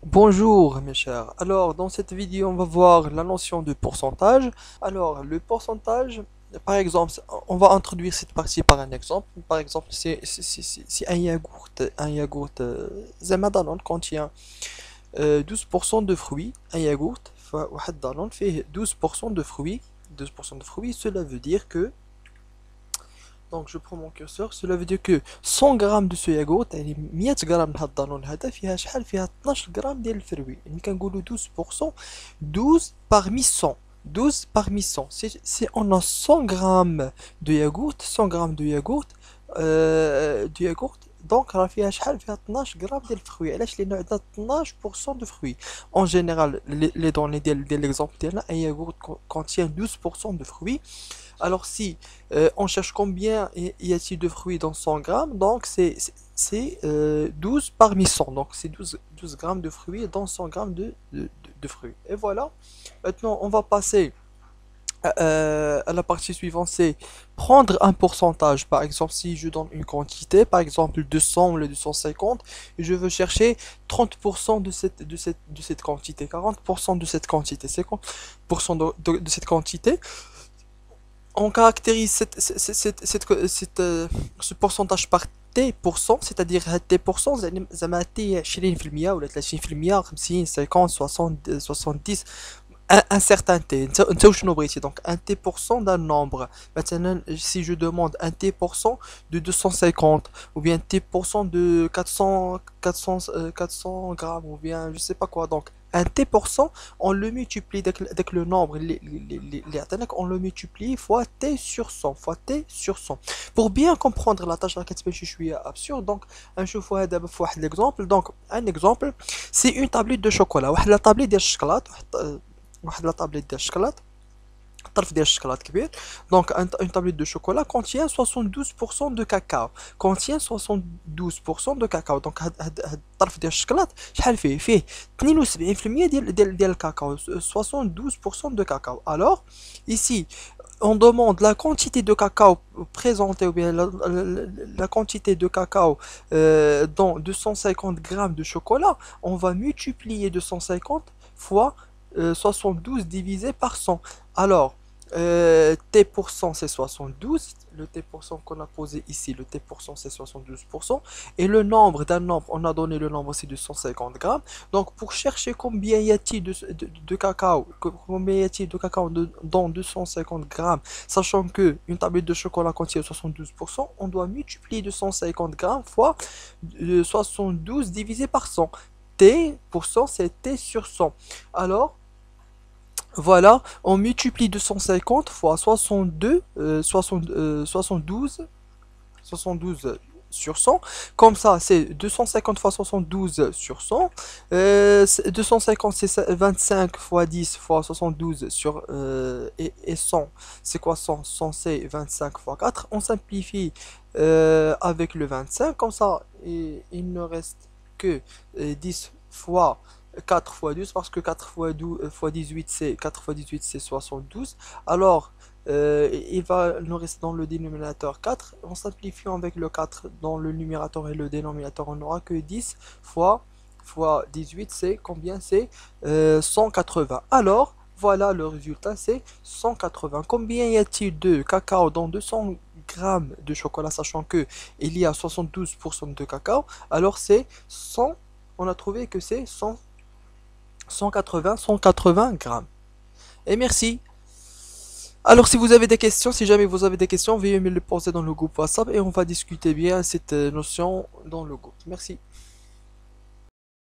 Bonjour mes chers. Alors dans cette vidéo on va voir la notion de pourcentage. Alors le pourcentage, par exemple, on va introduire cette partie par un exemple. Par exemple, si un yaourt زعما Danone contient 12% de fruits, un yaourt فواحد Danone fait 12% de fruits, 12% de fruits, cela veut dire que donc je prends mon curseur, cela veut dire que 100 grammes de ce yaourt يعني 100 غرام من هاد الدانون هذا فيها شحال فيها 12 غرام ديال الفروي يعني كنقولوا 12% 12 parmi 100 12 parmi 100 si on a 100 grammes de yaourt 100 grammes de yaourt donc راه فيها شحال فيها 12 غرام ديال الفروي علاش لأنه عندنا 12% de fruits en général les données ديال l'exemple ديالنا un yaourt contient 12% de fruits. Alors si on cherche combien y a-t-il de fruits dans 100 grammes, donc c'est 12 parmi 100. Donc c'est 12 grammes de fruits dans 100 grammes de fruits. Et voilà. Maintenant, on va passer à la partie suivante, c'est prendre un pourcentage. Par exemple, si je donne une quantité, par exemple 200 ou le 250, et je veux chercher 30% de cette quantité, 40% de cette quantité, 50% de cette quantité. On caractérise ce pourcentage par T%, c'est-à-dire T%, زعما T 20% ولا 30% 50 50 60 70 un certain T. انت وشنو بغيتي donc un T% d'un nombre. Maintenant, si je demande un T% de 250 ou bien T% de 400 grammes ou bien je sais pas quoi, donc un T%, on le multiplie avec le nombre, on le multiplie fois T sur 100, fois T sur 100. Pour bien comprendre la tâche, je suis absurde, donc un fois l'exemple, donc un exemple, c'est une tablette de chocolat, la tablette de chocolat, واحد لا طابليت ديال الشكلاط طرف ديال الشكلاط كبير دونك une tablette de chocolat contient 72% de cacao contient 72% de cacao دونك هاد الطرف ديال الشكلاط شحال فيه 72% ديال الكاكاو 72% de cacao. Alors ici on demande la quantité de cacao présentée ou bien la quantité de cacao dans 250 grammes de chocolat. On va multiplier 250 fois 72 divisé par 100. Alors, T% c'est 72, le T% qu'on a posé ici, le T% c'est 72%, et le nombre d'un nombre, on a donné le nombre c'est de 150 grammes. Donc pour chercher combien y a-t-il de cacao, combien y a-t-il de cacao dans 250 grammes, sachant que une tablette de chocolat contient 72%, on doit multiplier 250 grammes fois 72 divisé par 100. T% c'est T sur 100. Alors, voilà, on multiplie 250 fois 62, 72, 72 sur 100. Comme ça, c'est 250 fois 72 sur 100. 250, c'est 25 fois 10 fois 72 sur, et 100. C'est quoi 100? 100, c'est 25 fois 4. On simplifie avec le 25. Comme ça, il ne reste que 10 fois 4 fois 12 parce que 4 fois 12 fois 18 c'est 4 fois 18 c'est 72. Alors il va nous rester dans le dénominateur 4. En simplifiant avec le 4 dans le numérateur et le dénominateur, on n'aura que 10 fois 18 c'est combien? C'est 180. Alors voilà, le résultat c'est 180. Combien y a-t-il de cacao dans 200 grammes de chocolat, sachant que il y a 72% de cacao? Alors c'est 100. On a trouvé que c'est 180 grammes. Et merci. Alors si vous avez des questions, si jamais vous avez des questions, veuillez me les poser dans le groupe WhatsApp et on va discuter bien cette notion dans le groupe. Merci.